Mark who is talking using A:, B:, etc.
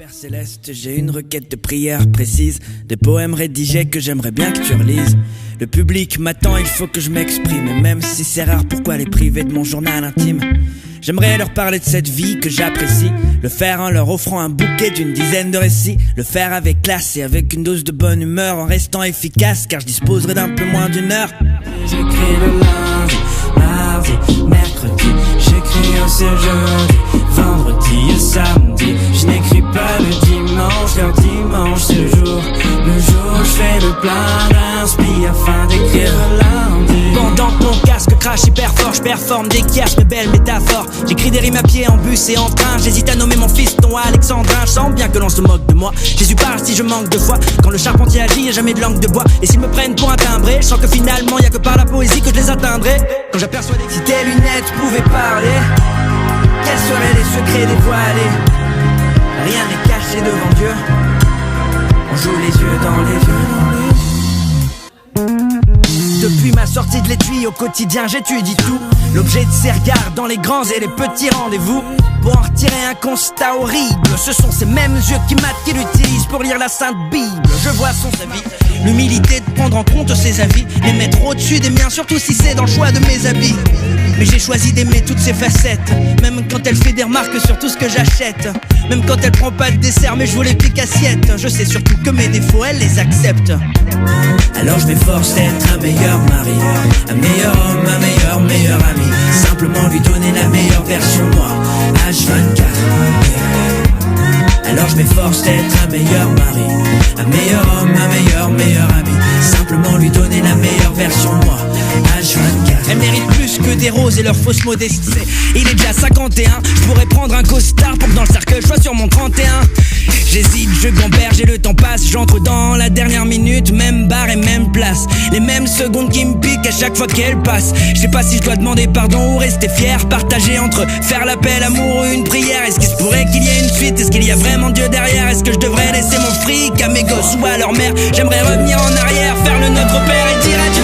A: Père Céleste, j'ai une requête de prière précise, des poèmes rédigés que j'aimerais bien que tu relises. Le public m'attend, il faut que je m'exprime, et même si c'est rare, pourquoi les priver de mon journal intime? J'aimerais leur parler de cette vie que j'apprécie, le faire en leur offrant un bouquet d'une dizaine de récits, le faire avec classe et avec une dose de bonne humeur, en restant efficace car je disposerai d'un peu moins d'une heure.
B: J'écris le lundi, mardi, mercredi, j'écris aussi le jeudi, vendredi et samedi. Je n'écris pas le dimanche, car dimanche c'est le jour où je fais le plein d'inspi afin d'écrire le lundi.
A: Pendant que mon casque crache hyper fort, je performe des kiasses, mes belles métaphores. J'écris des rimes à pied en bus et en train. J'hésite à nommer mon fiston Alexandrin. Je sens bien que l'on se moque de moi. Jésus parle si je manque de foi. Quand le charpentier agit, y'a jamais de langue de bois. Et s'ils me prennent pour un timbré, je sens que finalement y'a que par la poésie que je les atteindrai. Quand j'aperçois si tes lunettes pouvaient parler, quels seraient les secrets dévoilés? Rien n'est caché devant Dieu. On joue les yeux dans les yeux. Depuis ma sortie de l'étui, au quotidien j'étudie tout. L'objet de ses regards dans les grands et les petits rendez-vous. Pour en retirer un constat horrible, ce sont ces mêmes yeux qui matent, qui l'utilisent pour lire la Sainte Bible. Je vois son avis, l'humilité de prendre en compte ses avis, les mettre au-dessus des miens, surtout si c'est dans le choix de mes habits. Mais j'ai choisi d'aimer toutes ses facettes, même quand elle fait des remarques sur tout ce que j'achète. Même quand elle prend pas de dessert, mais je veux les piques assiettes. Je sais surtout que mes défauts, elle les accepte. Alors je m'efforce d'être un meilleur mari, un meilleur homme, un meilleur ami. Simplement lui donner la meilleure version de moi, H24. Alors je m'efforce d'être un meilleur mari, un meilleur homme, un meilleur ami. Simplement lui donner la meilleure version de moi, H24. Elle mérite plus que des roses et leur fausse modestie. Il est déjà 51, je pourrais prendre un costard pour que dans le cercueil je sois sur mon 31. J'hésite, je gamberge et le temps passe. J'entre dans la dernière minute, même bar et même place. Les mêmes secondes qui me piquent à chaque fois qu'elle passe. Je sais pas si je dois demander pardon ou rester fier. Partager entre faire l'appel amour ou une prière. Est-ce qu'il se pourrait qu'il y ait une suite? Est-ce qu'il y a vraiment Dieu derrière? Est-ce que je devrais laisser mon fric à mes gosses ou à leur mère? J'aimerais revenir en arrière, faire le Notre Père et dire adieu.